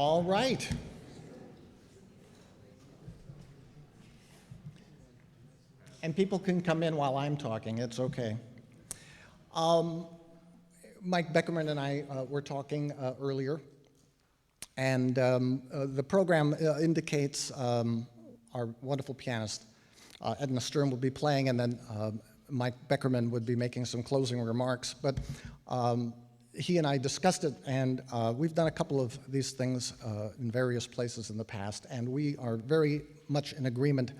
All right. And people can come in while I'm talking, it's okay. Mike Beckerman and I were talking earlier, and the program indicates our wonderful pianist, Edna will be playing, and then Mike Beckerman would be making some closing remarks. But he and I discussed it, and we've done a couple of these things in various places in the past, and we are very much in agreement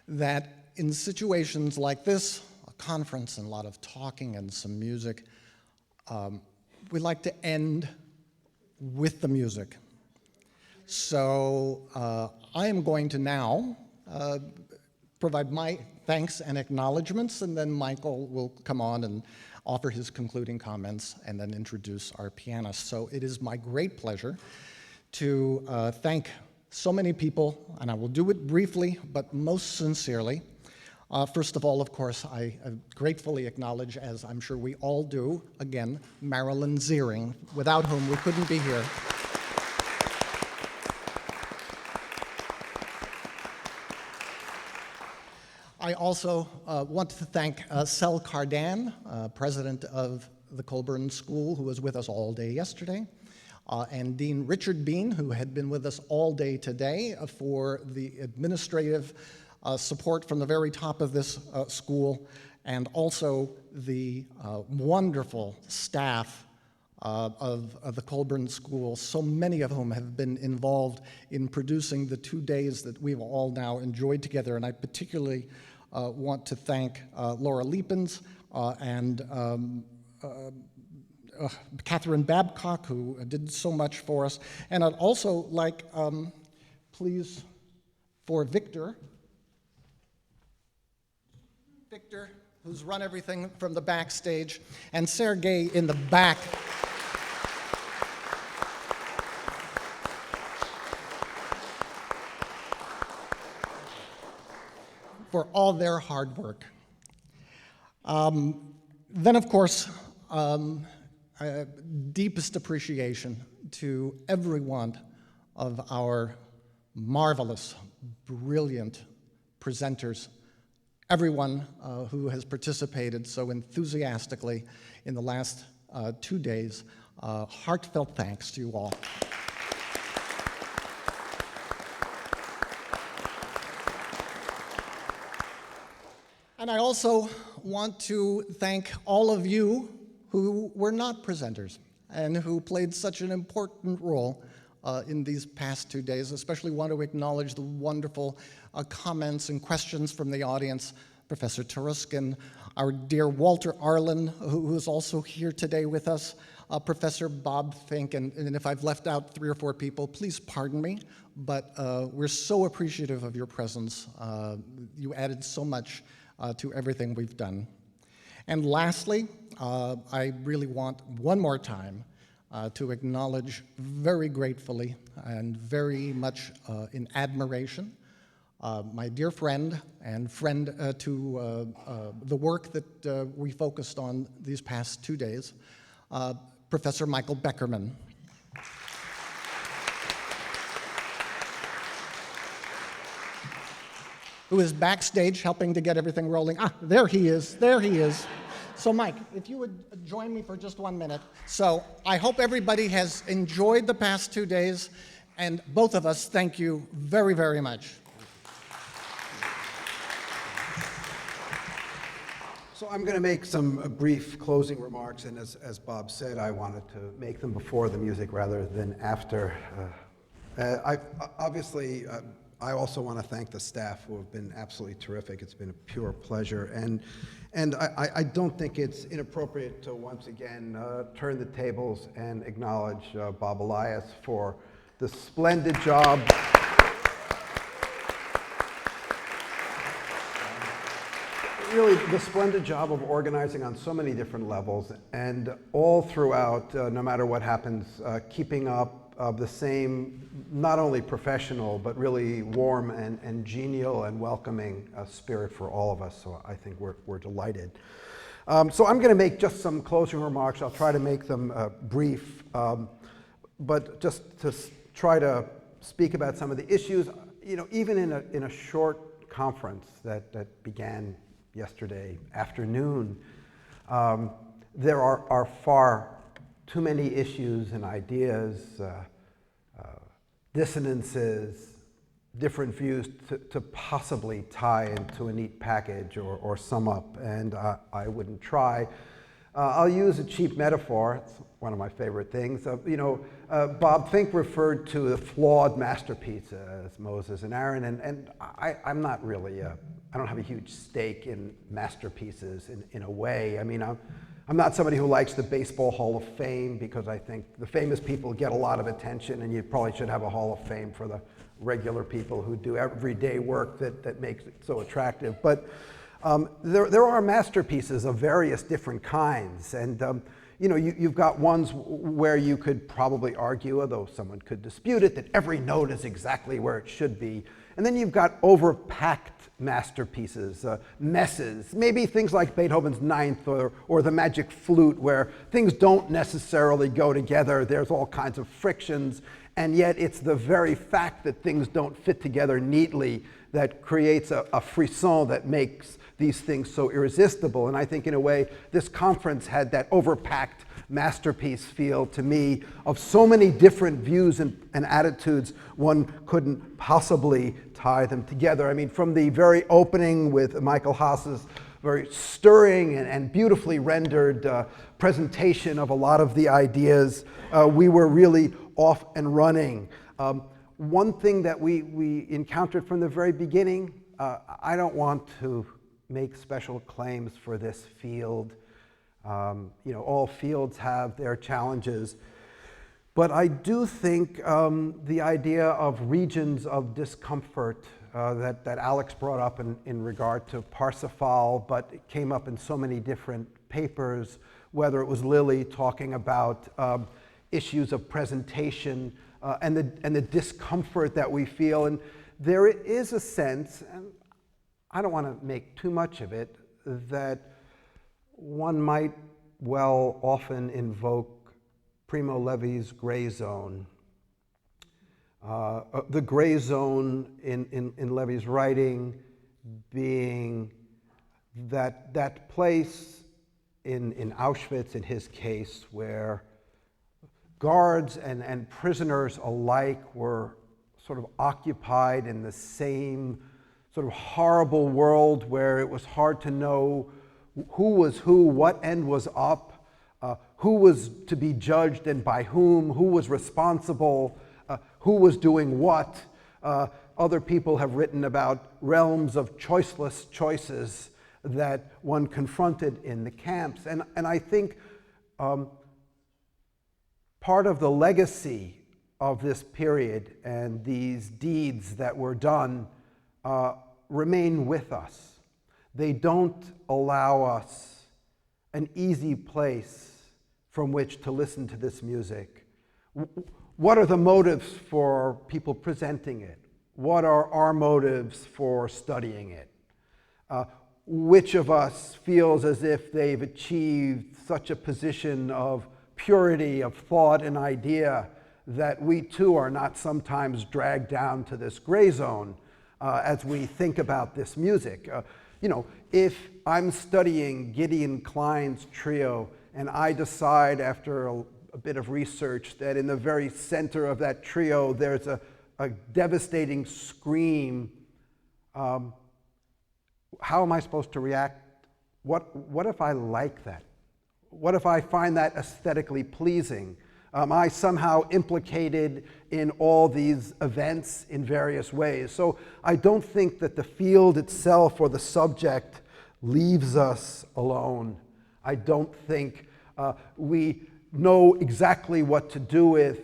that in situations like this, a conference and a lot of talking and some music, we like to end with the music. So I am going to now provide my thanks and acknowledgments, and then Michael will come on and offer his concluding comments and then introduce our pianist. So it is my great pleasure to thank so many people, and I will do it briefly, but most sincerely. First of all, of course, I gratefully acknowledge, as I'm sure we all do, again, Marilyn Ziering, without whom we couldn't be here. I also want to thank Sel Cardan, president of the Colburn School, who was with us all day yesterday, and Dean Richard Bean, who had been with us all day today, for the administrative support from the very top of this school, and also the wonderful staff of the Colburn School, so many of whom have been involved in producing the 2 days that we've all now enjoyed together. And I particularly want to thank Laura Liepens and Catherine Babcock, who did so much for us. And I'd also like, please, for Victor, who's run everything from the backstage, and Sergei in the back. For all their hard work. Then, of course, deepest appreciation to every one of our marvelous, brilliant presenters, everyone who has participated so enthusiastically in the last 2 days. Heartfelt thanks to you all. And I also want to thank all of you who were not presenters and who played such an important role in these past 2 days. Especially want to acknowledge the wonderful comments and questions from the audience. Professor Taruskin, our dear Walter Arlen, who is also here today with us, Professor Bob Fink, and if I've left out 3 or 4 people, please pardon me, but we're so appreciative of your presence. You added so much to everything we've done. And lastly, I really want one more time to acknowledge very gratefully and very much in admiration my dear friend and friend to the work that we focused on these past 2 days, Professor Michael Beckerman. Who is backstage helping to get everything rolling. Ah, there he is, there he is. So Mike, if you would join me for just 1 minute. So I hope everybody has enjoyed the past 2 days, and both of us thank you very, very much. So I'm going to make some brief closing remarks, and as Bob said, I wanted to make them before the music rather than after. Obviously, I also want to thank the staff who have been absolutely terrific. It's been a pure pleasure, and I don't think it's inappropriate to once again turn the tables and acknowledge Bob Elias for the splendid job. Really, the splendid job of organizing on so many different levels, and all throughout, no matter what happens, keeping up the same, not only professional, but really warm and genial and welcoming spirit for all of us. So I think we're delighted. So I'm going to make just some closing remarks. I'll try to make them brief, but just to try to speak about some of the issues. You know, even in a short conference that began yesterday afternoon, there are far too many issues and ideas, dissonances, different views to possibly tie into a neat package or sum up, and I wouldn't try. I'll use a cheap metaphor. It's one of my favorite things. You know, Bob Fink referred to the flawed masterpiece as Moses and Aaron, and I'm not really, I don't have a huge stake in masterpieces in a way. I mean, I'm not somebody who likes the Baseball Hall of Fame, because I think the famous people get a lot of attention, and you probably should have a Hall of Fame for the regular people who do everyday work that makes it so attractive. But there are masterpieces of various different kinds, and you know, you've got ones where you could probably argue, although someone could dispute it, that every note is exactly where it should be. And then you've got overpacked masterpieces, messes, maybe things like Beethoven's Ninth or the Magic Flute, where things don't necessarily go together. There's all kinds of frictions, and yet it's the very fact that things don't fit together neatly that creates a frisson that makes these things so irresistible. And I think in a way, this conference had that overpacked masterpiece feel to me of so many different views and attitudes, one couldn't possibly tie them together. I mean, from the very opening with Michael Haas's very stirring and beautifully rendered presentation of a lot of the ideas, we were really off and running. One thing that we encountered from the very beginning, I don't want to make special claims for this field. You know, all fields have their challenges. But I do think the idea of regions of discomfort that Alex brought up in regard to Parsifal, but it came up in so many different papers, whether it was Lily talking about issues of presentation and the discomfort that we feel. And there is a sense, and I don't want to make too much of it, that one might well often invoke Primo Levi's gray zone. The gray zone in Levi's writing being that place in Auschwitz, in his case, where guards and prisoners alike were sort of occupied in the same sort of horrible world where it was hard to know who was who, what end was up, who was to be judged and by whom, who was responsible, who was doing what. Other people have written about realms of choiceless choices that one confronted in the camps. And I think part of the legacy of this period and these deeds that were done remain with us. They don't allow us an easy place from which to listen to this music. What are the motives for people presenting it? What are our motives for studying it? Which of us feels as if they've achieved such a position of purity of thought and idea that we too are not sometimes dragged down to this gray zone as we think about this music? You know, if I'm studying Gideon Klein's trio and I decide after a bit of research that in the very center of that trio there's a devastating scream, how am I supposed to react? What if I like that? What if I find that aesthetically pleasing? Am I somehow implicated in all these events in various ways? So I don't think that the field itself or the subject leaves us alone. I don't think we know exactly what to do with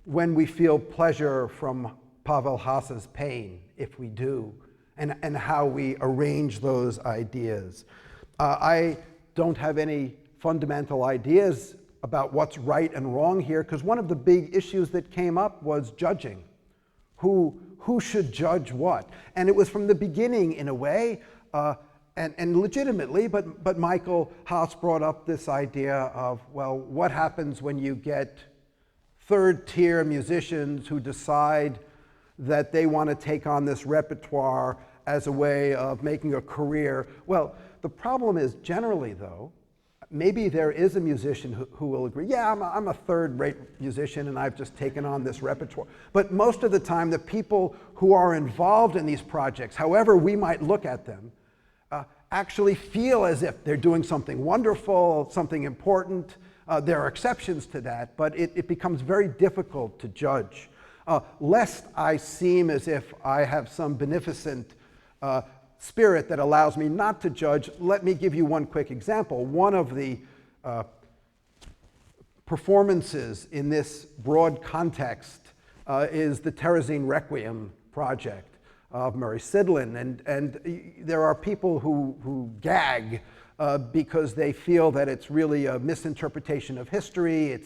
when we feel pleasure from Pavel Haas's pain, if we do, and how we arrange those ideas. I don't have any fundamental ideas about what's right and wrong here, because one of the big issues that came up was judging. Who should judge what? And it was from the beginning, in a way, and legitimately, but Michael Haas brought up this idea of, well, what happens when you get third-tier musicians who decide that they want to take on this repertoire as a way of making a career. Well, the problem is generally, though, maybe there is a musician who will agree, yeah, I'm a third-rate musician and I've just taken on this repertoire. But most of the time, the people who are involved in these projects, however we might look at them, actually feel as if they're doing something wonderful, something important. There are exceptions to that, but it becomes very difficult to judge. Lest I seem as if I have some beneficent spirit that allows me not to judge, let me give you one quick example. One of the performances in this broad context is the Terezin Requiem project of Murray Sidlin. And there are people who gag because they feel that it's really a misinterpretation of history.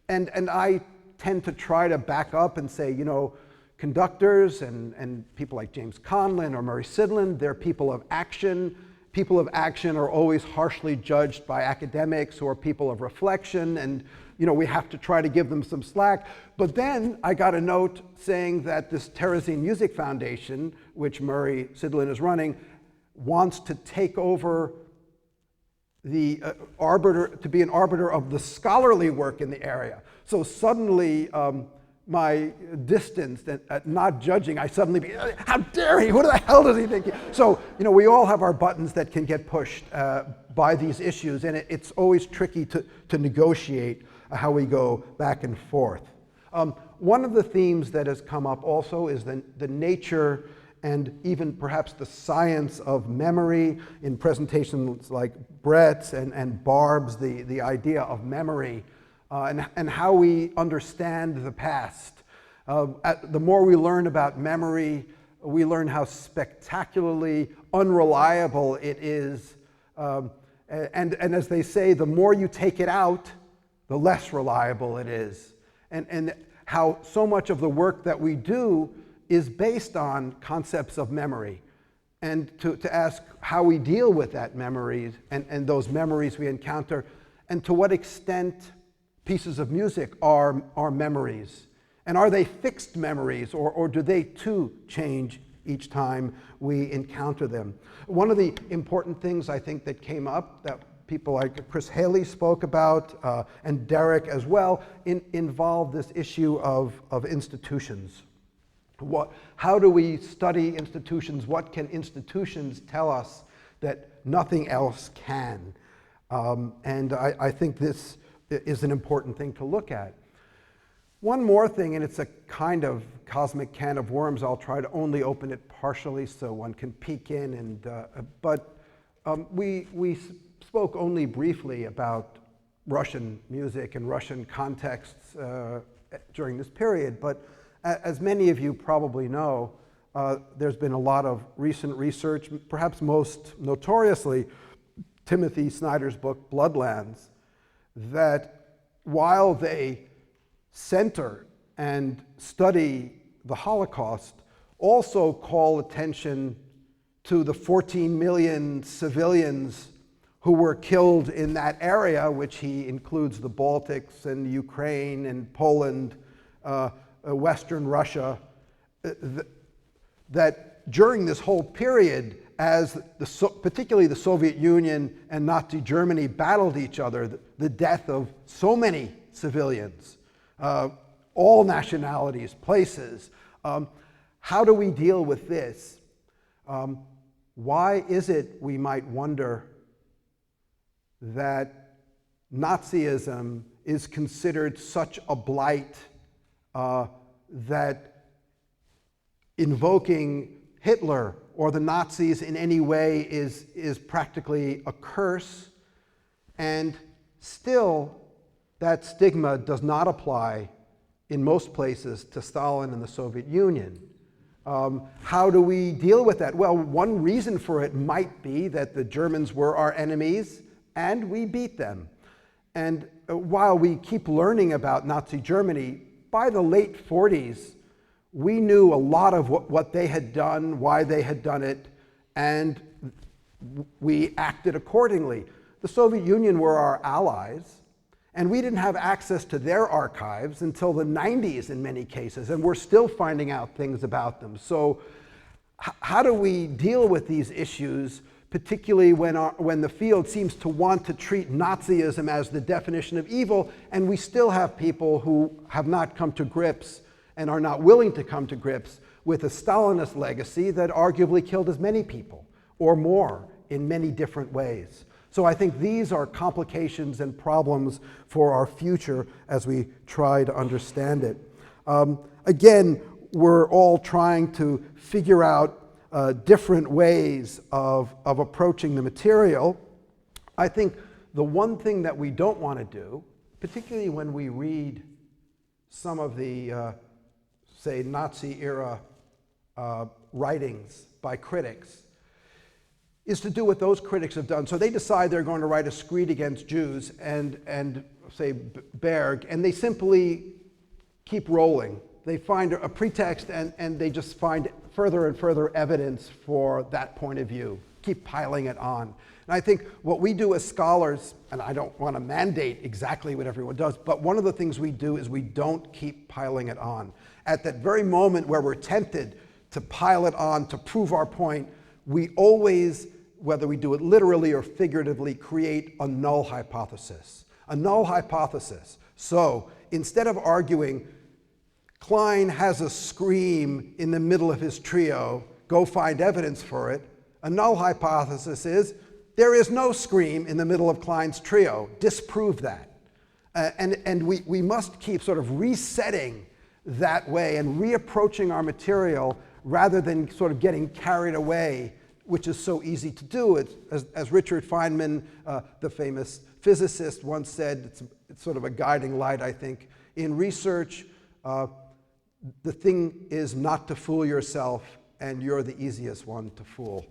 And I tend to try to back up and say, you know, conductors and people like James Conlon or Murray Sidlin, they're people of action. People of action are always harshly judged by academics who are people of reflection, and you know, we have to try to give them some slack. But then I got a note saying that this Terezin Music Foundation, which Murray Sidlin is running, wants to take over the arbiter, to be an arbiter of the scholarly work in the area. So suddenly, my distance at not judging, I suddenly be, how dare he? What the hell does he think? So, you know, we all have our buttons that can get pushed by these issues, and it's always tricky to negotiate how we go back and forth. One of the themes that has come up also is the nature and even perhaps the science of memory in presentations like Brett's and Barb's, the idea of memory. And how we understand the past. The more we learn about memory, we learn how spectacularly unreliable it is. And as they say, the more you take it out, the less reliable it is. And how so much of the work that we do is based on concepts of memory. And to ask how we deal with that memory and those memories we encounter, and to what extent pieces of music are memories. And are they fixed memories, or do they too change each time we encounter them? One of the important things I think that came up that people like Chris Haley spoke about, and Derek as well, involved this issue of institutions. How do we study institutions? What can institutions tell us that nothing else can? And I think this is an important thing to look at. One more thing, and it's a kind of cosmic can of worms. I'll try to only open it partially so one can peek in. But we spoke only briefly about Russian music and Russian contexts during this period. But as many of you probably know, there's been a lot of recent research, perhaps most notoriously Timothy Snyder's book, Bloodlands, that while they center and study the Holocaust, also call attention to the 14 million civilians who were killed in that area, which he includes the Baltics and Ukraine and Poland, Western Russia, that during this whole period, as particularly the Soviet Union and Nazi Germany battled each other, the death of so many civilians, all nationalities, places. How do we deal with this? Why is it, we might wonder, that Nazism is considered such a blight that invoking Hitler or the Nazis in any way is practically a curse, and still that stigma does not apply in most places to Stalin and the Soviet Union? How do we deal with that? Well, one reason for it might be that the Germans were our enemies and we beat them. And while we keep learning about Nazi Germany, by the late 40s, we knew a lot of what they had done, why they had done it, and we acted accordingly. The Soviet Union were our allies, And we didn't have access to their archives until the 90s in many cases, and we're still finding out things about them. So how do we deal with these issues, particularly when the field seems to want to treat Nazism as the definition of evil, and we still have people who have not come to grips and are not willing to come to grips with a Stalinist legacy that arguably killed as many people, or more, in many different ways. So I think these are complications and problems for our future as we try to understand it. Again, we're all trying to figure out different ways of approaching the material. I think the one thing that we don't want to do, particularly when we read some of the, say, Nazi-era writings by critics, is to do what those critics have done. So they decide they're going to write a screed against Jews and say Berg, and they simply keep rolling. They find a pretext and they just find further and further evidence for that point of view, keep piling it on. And I think what we do as scholars, and I don't want to mandate exactly what everyone does, but one of the things we do is we don't keep piling it on. At that very moment where we're tempted to pile it on to prove our point, we always, whether we do it literally or figuratively, create a null hypothesis. A null hypothesis. So instead of arguing, Klein has a scream in the middle of his trio, go find evidence for it, a null hypothesis is, there is no scream in the middle of Klein's trio. Disprove that. And we must keep sort of resetting that way and reapproaching our material rather than sort of getting carried away, which is so easy to do. As Richard Feynman, the famous physicist, once said, it's sort of a guiding light, I think. In research, the thing is not to fool yourself, and you're the easiest one to fool.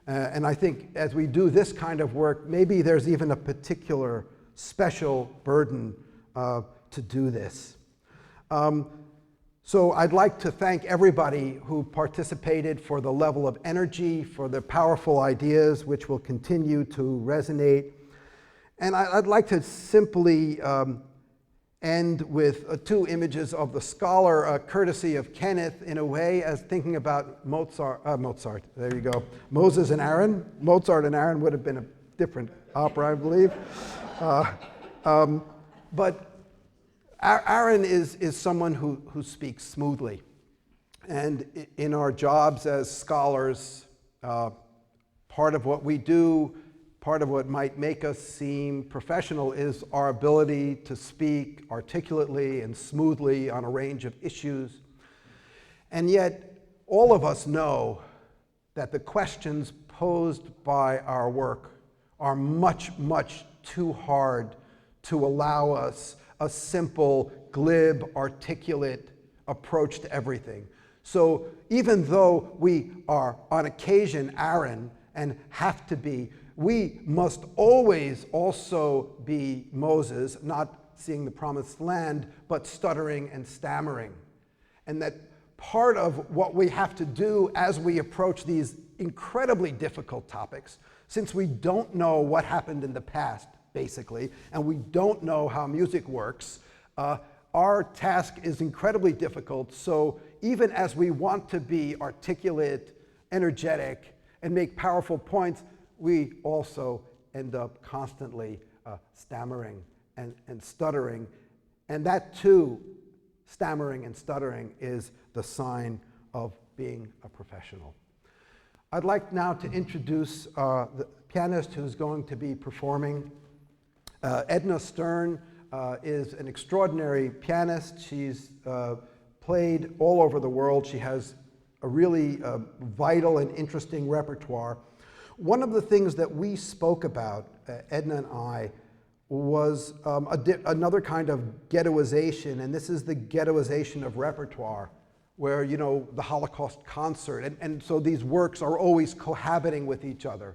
And I think as we do this kind of work, maybe there's even a particular special burden to do this. So I'd like to thank everybody who participated for the level of energy, for the powerful ideas which will continue to resonate. And I'd like to simply end with two images of the scholar, courtesy of Kenneth, in a way, as thinking about Mozart, there you go, Moses and Aaron. Mozart and Aaron would have been a different opera, I believe. But Aaron is someone who speaks smoothly. And in our jobs as scholars, part of what we do, part of what might make us seem professional is our ability to speak articulately and smoothly on a range of issues. And yet, all of us know that the questions posed by our work are much, much too hard to allow us a simple, glib, articulate approach to everything. So even though we are, on occasion, Aaron and have to be, we must always also be Moses, not seeing the promised land, but stuttering and stammering. And that part of what we have to do as we approach these incredibly difficult topics, since we don't know what happened in the past, basically, and we don't know how music works, our task is incredibly difficult. So even as we want to be articulate, energetic, and make powerful points, we also end up constantly stammering and stuttering. And that too, stammering and stuttering, is the sign of being a professional. I'd like now to introduce the pianist who's going to be performing. Edna Stern is an extraordinary pianist. She's played all over the world. She has a really vital and interesting repertoire. One of the things that we spoke about, Edna and I, was another kind of ghettoization, and this is the ghettoization of repertoire, where, you know, the Holocaust concert, and so these works are always cohabiting with each other.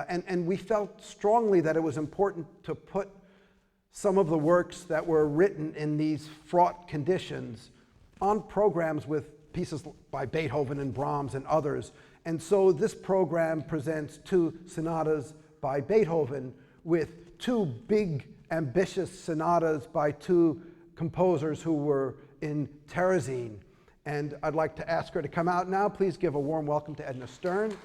And we felt strongly that it was important to put some of the works that were written in these fraught conditions on programs with pieces by Beethoven and Brahms and others. And so this program presents two sonatas by Beethoven with two big ambitious sonatas by two composers who were in Terezin. And I'd like to ask her to come out now. Please give a warm welcome to Edna Stern.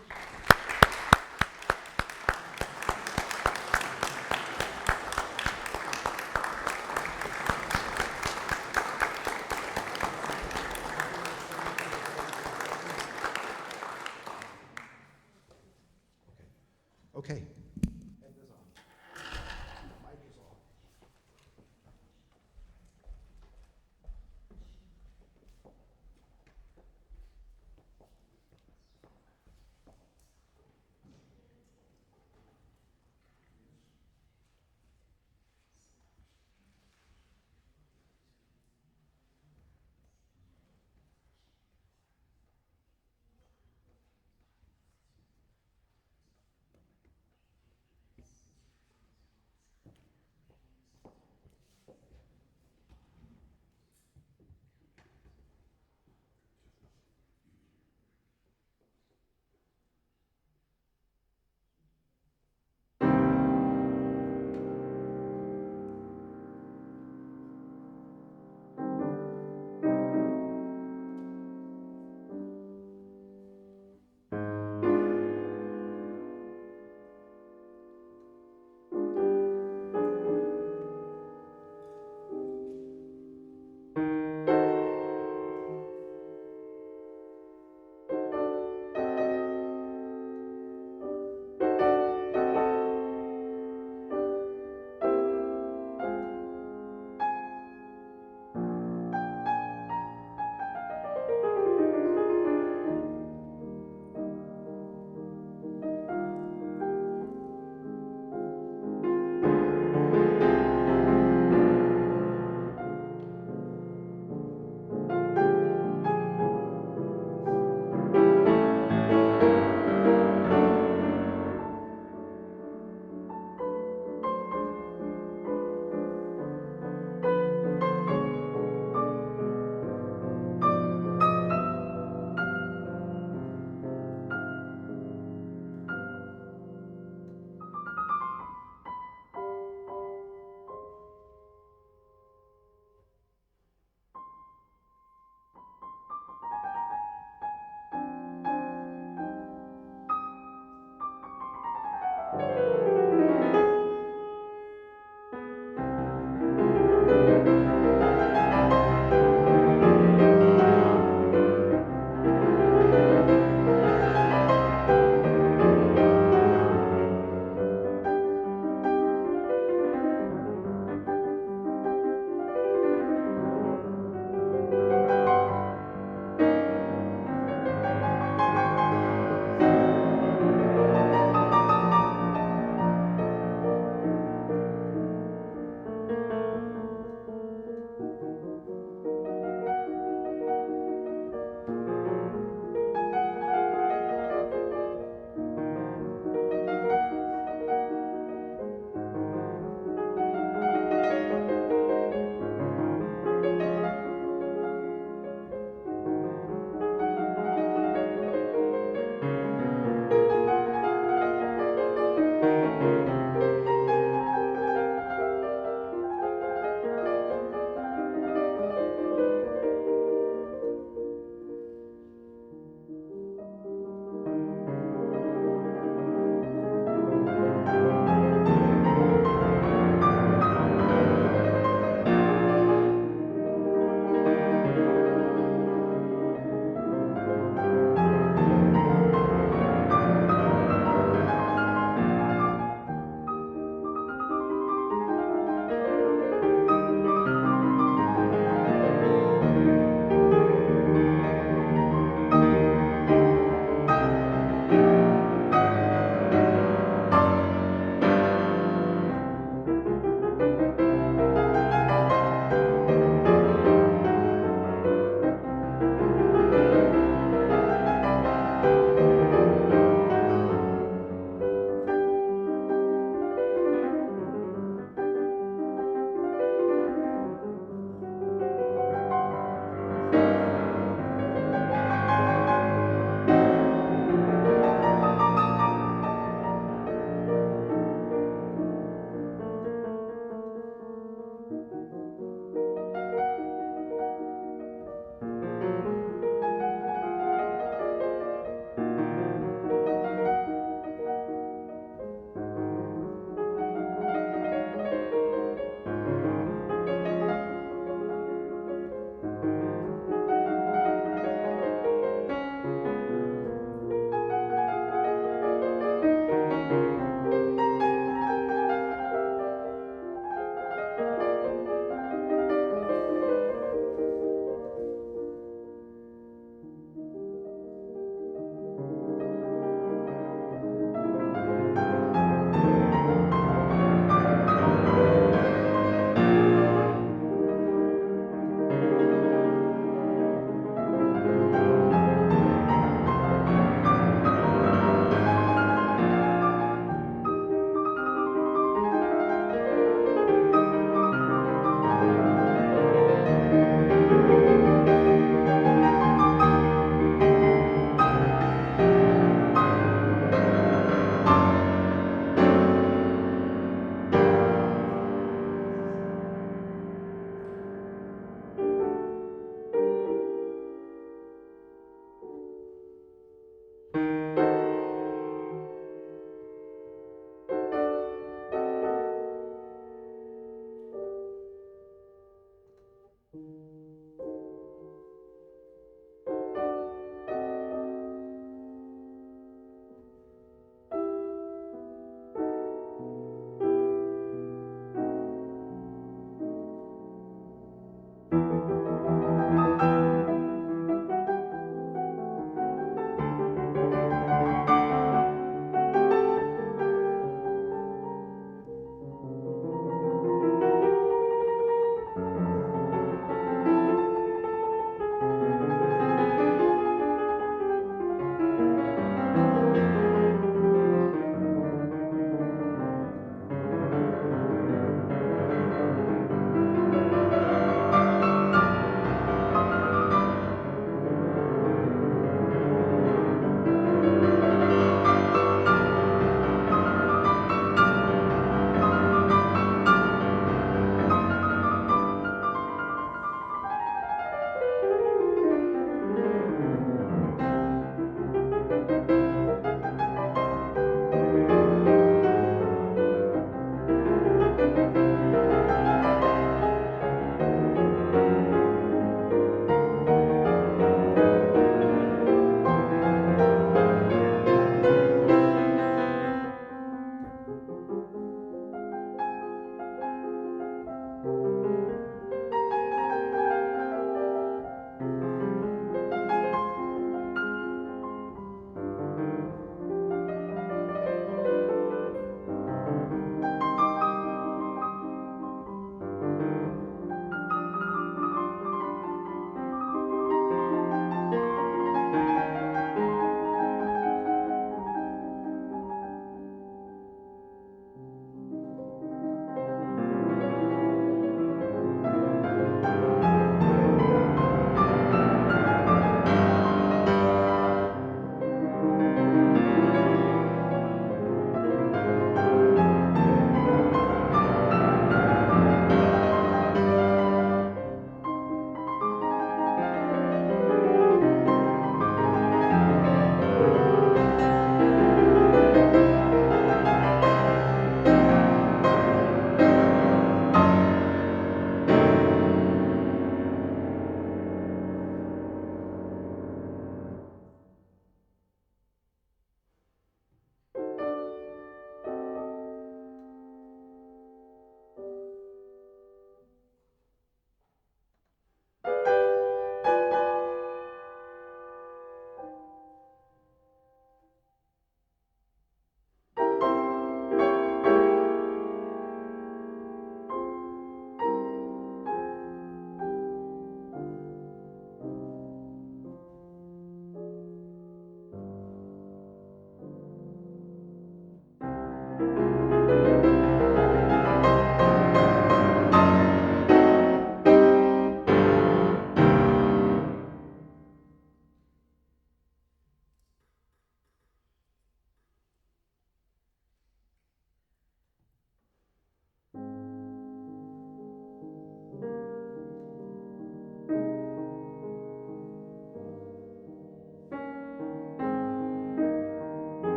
Okay.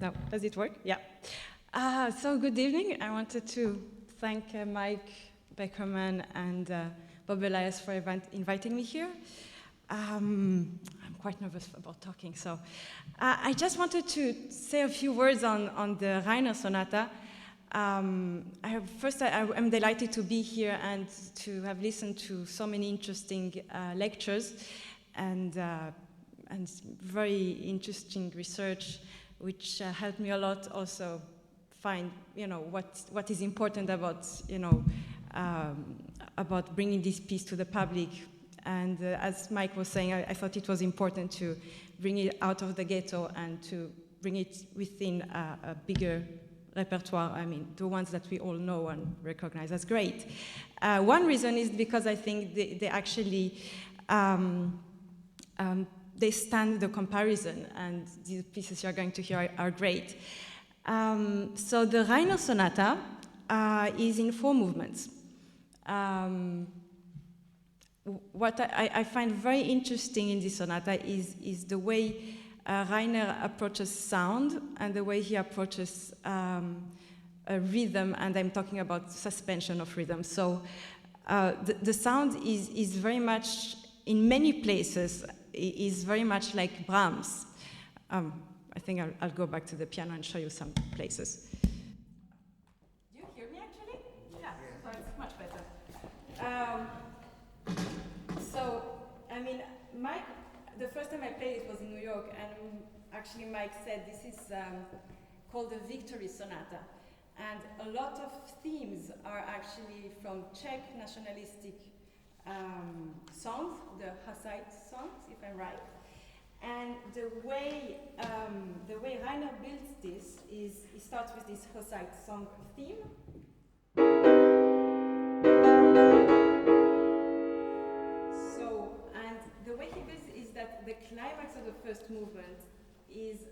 No, does it work? Yeah. So good evening. I wanted to thank Mike Beckerman and Bob Elias for inviting me here. I'm quite nervous about talking, so I just wanted to say a few words on the Reiner Sonata. First, I'm delighted to be here and to have listened to so many interesting lectures and very interesting research, which helped me a lot also find, what is important about, about bringing this piece to the public. And as Mike was saying, I thought it was important to bring it out of the ghetto and to bring it within a bigger repertoire. I mean, the ones that we all know and recognize as great. One reason is because I think they actually they stand the comparison, and these pieces you're going to hear are great. So the Reiner Sonata is in 4 movements. What I find very interesting in this sonata is the way Reiner approaches sound and the way he approaches a rhythm, and I'm talking about suspension of rhythm. So the sound is very much, in many places, is very much like Brahms. I think I'll go back to the piano and show you some places. Do you hear me actually? Yeah, so it's much better. So, I mean, Mike, the first time I played it was in New York, and actually Mike said this is called the Victory Sonata. And a lot of themes are actually from Czech nationalistic songs, the Hussite songs, if I'm right. And the way Reiner builds this is, he starts with this Hussite song theme. So, and the way he builds is that the climax of the first movement is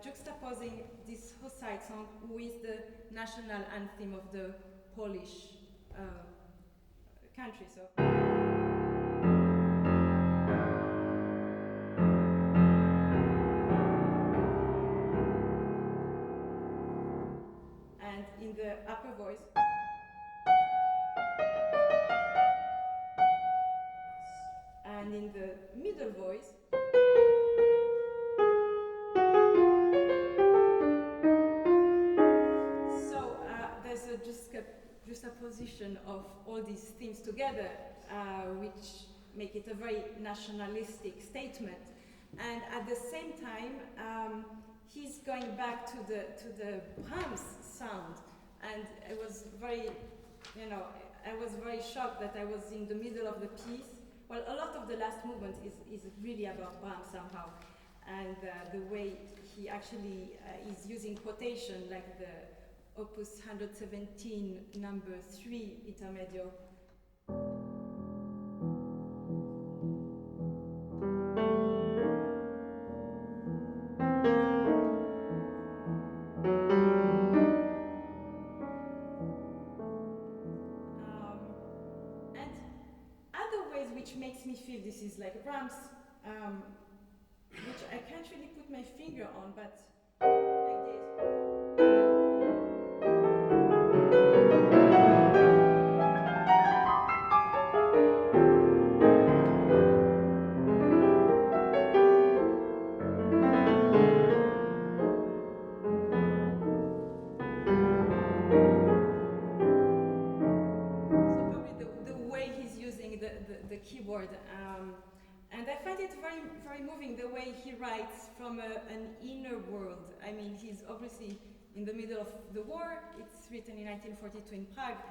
juxtaposing this Hussite song with the national anthem of the Polish country. So. And in the upper voice, and in the middle voice, so there's a juxtaposition of all these themes together, which make it a very nationalistic statement. And at the same time, he's going back to the Brahms sound, and it was very, I was very shocked that I was in the middle of the piece. Well, a lot of the last movement is really about Brahms somehow, and the way he actually is using quotation, like the Opus 117, number 3, Intermedio. Which makes me feel this is like Brahms, which I can't really put my finger on, but like this. So probably the way he's using the keyboard. And I find it very, very moving the way he writes from an inner world. I mean, he's obviously in the middle of the war. It's written in 1942 in Prague.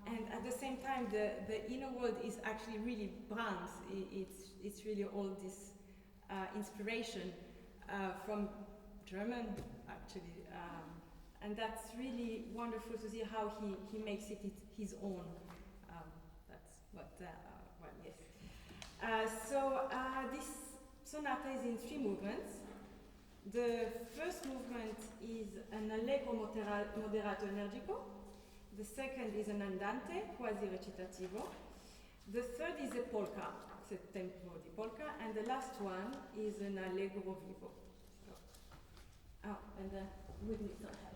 And at the same time, the inner world is actually really Brahms. It's really all this inspiration from German, actually. And that's really wonderful to see how he makes it his own. That's what, well, yes. So this sonata is in 3 movements. The first movement is an Allegro moderato energico. The second is an Andante, quasi recitativo. The third is a polka, it's a tempo di polka. And the last one is an Allegro vivo. So. Oh, and then we need some help.